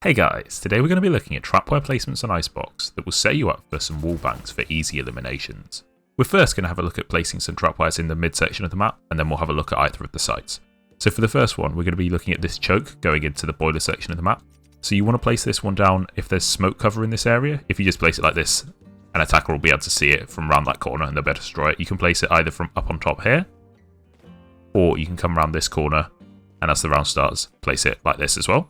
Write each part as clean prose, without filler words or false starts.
Hey guys, today we're going to be looking at trapwire placements on Icebox that will set you up for some wallbangs for easy eliminations. We're first going to have a look at placing some trapwires in the midsection of the map, and then we'll have a look at either of the sites. So for the first one, we're going to be looking at this choke going into the boiler section of the map. So you want to place this one down if there's smoke cover in this area. If you just place it like this, an attacker will be able to see it from around that corner and they'll be able to destroy it. You can place it either from up on top here, or you can come around this corner, and as the round starts, place it like this as well.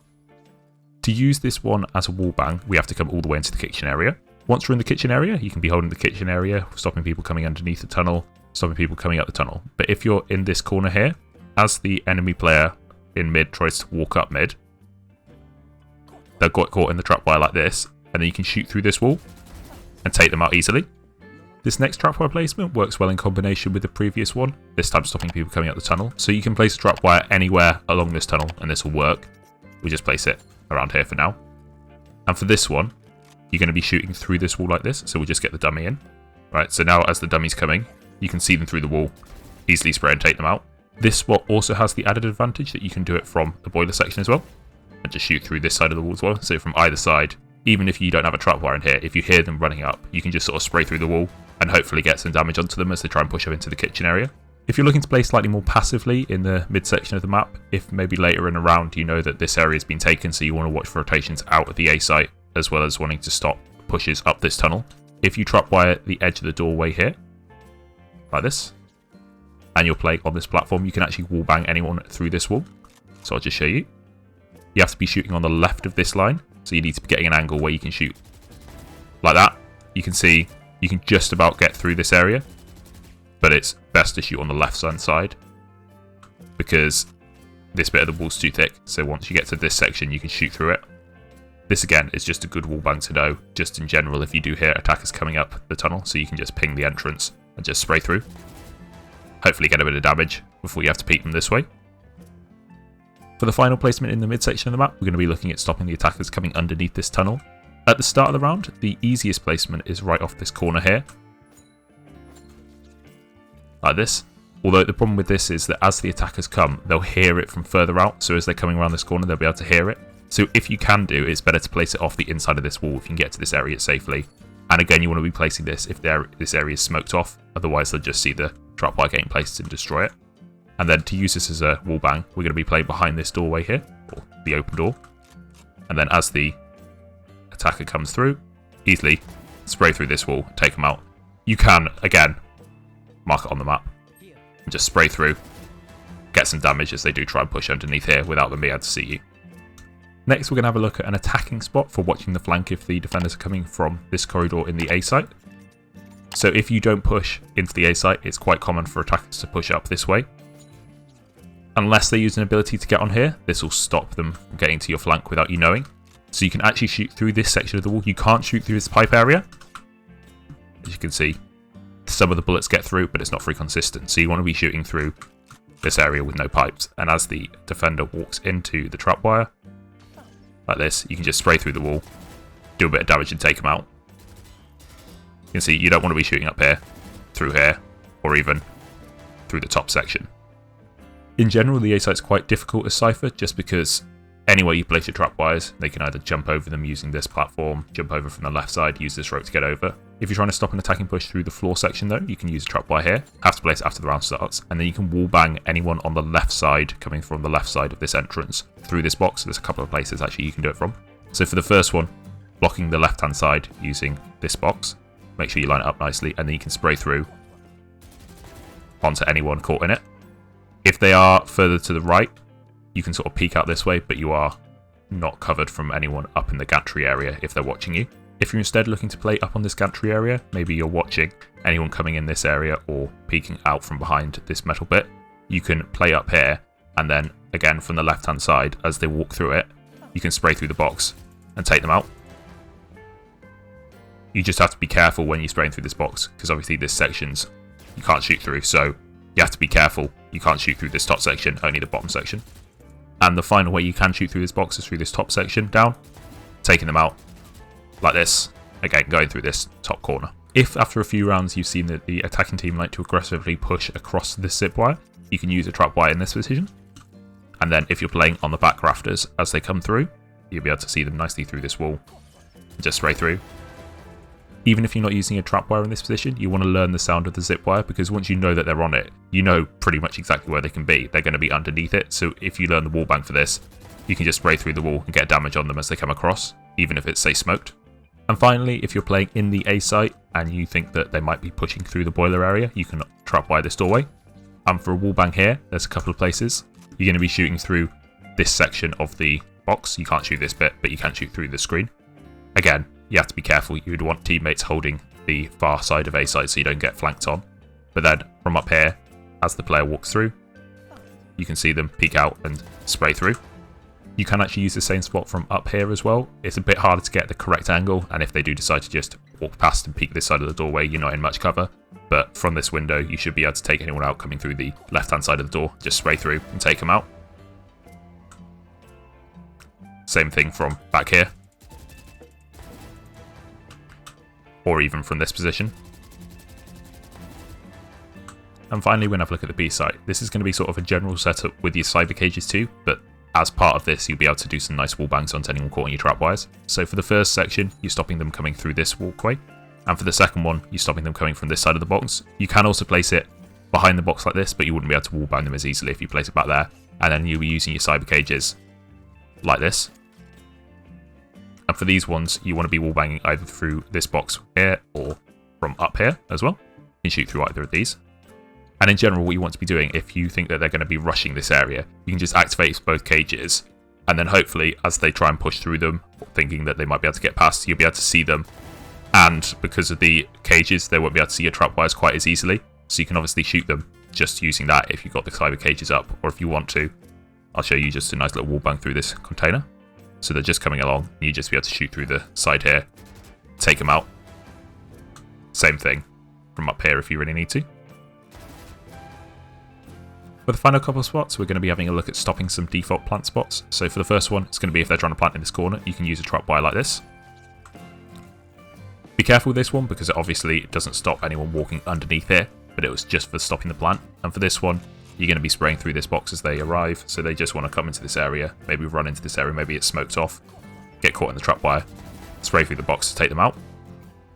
To use this one as a wallbang, we have to come all the way into the kitchen area. Once we're in the kitchen area, you can be holding the kitchen area, stopping people coming underneath the tunnel, stopping people coming up the tunnel. But if you're in this corner here, as the enemy player in mid tries to walk up mid, they'll get caught in the trapwire like this, and then you can shoot through this wall and take them out easily. This next trapwire placement works well in combination with the previous one, this time stopping people coming up the tunnel. So you can place a trapwire anywhere along this tunnel and this will work. We just place it around here for now. And for this one, you're going to be shooting through this wall like this, so we'll just get the dummy in. Right, so now as the dummy's coming, you can see them through the wall, easily spray and take them out. This spot also has the added advantage that you can do it from the boiler section as well, and just shoot through this side of the wall as well. So from either side, even if you don't have a trapwire in here, if you hear them running up, you can just sort of spray through the wall and hopefully get some damage onto them as they try and push up into the kitchen area. If you're looking to play slightly more passively in the midsection of the map, if maybe later in a round you know that this area has been taken, so you want to watch for rotations out of the A site, as well as wanting to stop pushes up this tunnel, if you trapwire the edge of the doorway here, like this, and you're playing on this platform, you can actually wallbang anyone through this wall. So I'll just show you. You have to be shooting on the left of this line, so you need to be getting an angle where you can shoot like that. You can see you can just about get through this area, but it's best to shoot on the left hand side because this bit of the wall's too thick. So once you get to this section, you can shoot through it. This again is just a good wallbang to know, just in general, if you do hear attackers coming up the tunnel, so you can just ping the entrance and just spray through. Hopefully get a bit of damage before you have to peek them this way. For the final placement in the midsection of the map, we're going to be looking at stopping the attackers coming underneath this tunnel. At the start of the round, the easiest placement is right off this corner here, like this. Although the problem with this is that as the attackers come, they'll hear it from further out, so as they're coming around this corner, they'll be able to hear it. So if you can do, it's better to place it off the inside of this wall if you can get to this area safely. And again, you want to be placing this if this area is smoked off, otherwise they'll just see the trapwire getting placed and destroy it. And then to use this as a wallbang, we're going to be playing behind this doorway here, or the open door. And then as the attacker comes through, easily spray through this wall, take them out. You can, again, mark it on the map and just spray through, get some damage as they do try and push underneath here without them being able to see you. Next, we're going to have a look at an attacking spot for watching the flank if the defenders are coming from this corridor in the A site. So if you don't push into the A site, it's quite common for attackers to push up this way. Unless they use an ability to get on here, this will stop them from getting to your flank without you knowing. So you can actually shoot through this section of the wall. You can't shoot through this pipe area. As you can see, some of the bullets get through, but it's not very consistent. So you want to be shooting through this area with no pipes. And as the defender walks into the trapwire, like this, you can just spray through the wall, do a bit of damage and take them out. You can see you don't want to be shooting up here, through here, or even through the top section. In general, the A site's quite difficult as Cypher, just because anywhere you place your trapwires, they can either jump over them using this platform, jump over from the left side, use this rope to get over. If you're trying to stop an attacking push through the floor section though, you can use a trapwire here, have to place it after the round starts, and then you can wallbang anyone on the left side, coming from the left side of this entrance, through this box. There's a couple of places actually you can do it from. So for the first one, blocking the left hand side using this box, make sure you line it up nicely, and then you can spray through onto anyone caught in it. If they are further to the right, you can sort of peek out this way, but you are not covered from anyone up in the gantry area if they're watching you. If you're instead looking to play up on this gantry area, maybe you're watching anyone coming in this area or peeking out from behind this metal bit, you can play up here, and then again from the left hand side, as they walk through it, you can spray through the box and take them out. You just have to be careful when you're spraying through this box, because obviously this section's you can't shoot through, so you have to be careful. You can't shoot through this top section, only the bottom section. And the final way you can shoot through this box is through this top section down, taking them out like this, again going through this top corner. If after a few rounds you've seen that the attacking team like to aggressively push across this zipwire, you can use a trapwire in this position. And then if you're playing on the back rafters as they come through, you'll be able to see them nicely through this wall. Just spray through. Even if you're not using a trapwire in this position, you want to learn the sound of the zipwire, because once you know that they're on it, you know pretty much exactly where they can be. They're going to be underneath it, so if you learn the wallbang for this, you can just spray through the wall and get damage on them as they come across, even if it's, say, smoked. And finally, if you're playing in the A site and you think that they might be pushing through the boiler area, you can trapwire this doorway. And for a wallbang here, there's a couple of places. You're going to be shooting through this section of the box. You can't shoot this bit, but you can shoot through the screen. Again, you have to be careful. You would want teammates holding the far side of A site so you don't get flanked on. But then from up here, as the player walks through, you can see them peek out and spray through. You can actually use the same spot from up here as well. It's a bit harder to get the correct angle, and if they do decide to just walk past and peek this side of the doorway, you're not in much cover. But from this window, you should be able to take anyone out coming through the left-hand side of the door. Just spray through and take them out. Same thing from back here. Or even from this position. And finally, we're going to have a look at the B site. This is going to be sort of a general setup with your cyber cages too, but as part of this, you'll be able to do some nice wallbangs onto anyone caught on your trapwires. So for the first section, you're stopping them coming through this walkway. And for the second one, you're stopping them coming from this side of the box. You can also place it behind the box like this, but you wouldn't be able to wallbang them as easily if you place it back there. And then you'll be using your cyber cages like this. And for these ones, you want to be wallbanging either through this box here or from up here as well. You can shoot through either of these. And in general, what you want to be doing, if you think that they're going to be rushing this area, you can just activate both cages. And then hopefully, as they try and push through them, thinking that they might be able to get past, you'll be able to see them. And because of the cages, they won't be able to see your trapwires quite as easily. So you can obviously shoot them just using that if you've got the cyber cages up. Or if you want to, I'll show you just a nice little wallbang through this container. So they're just coming along, and you just be able to shoot through the side here, take them out. Same thing from up here if you really need to. For the final couple of spots, we're going to be having a look at stopping some default plant spots. So for the first one, it's going to be if they're trying to plant in this corner, you can use a trapwire like this. Be careful with this one because it obviously doesn't stop anyone walking underneath here, but it was just for stopping the plant. And for this one, you're going to be spraying through this box as they arrive, so they just want to come into this area, maybe run into this area, maybe it's smoked off, get caught in the trapwire, spray through the box to take them out.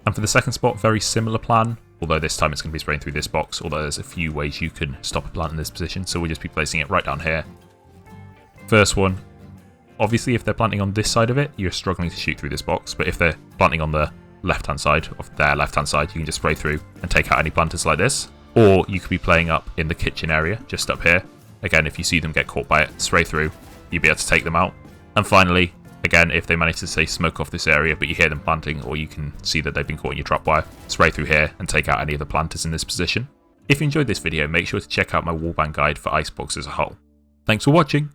And for the second spot, very similar plan, although this time it's going to be spraying through this box, although there's a few ways you can stop a plant in this position, so we'll just be placing it right down here. First one, obviously if they're planting on this side of it, you're struggling to shoot through this box, but if they're planting on the left-hand side, of their left-hand side, you can just spray through and take out any planters like this. Or you could be playing up in the kitchen area, just up here. Again, if you see them get caught by it, spray through, you'll be able to take them out. And finally, again, if they manage to, say, smoke off this area, but you hear them planting, or you can see that they've been caught in your trapwire, spray through here and take out any of the planters in this position. If you enjoyed this video, make sure to check out my wallbang guide for Icebox as a whole. Thanks for watching!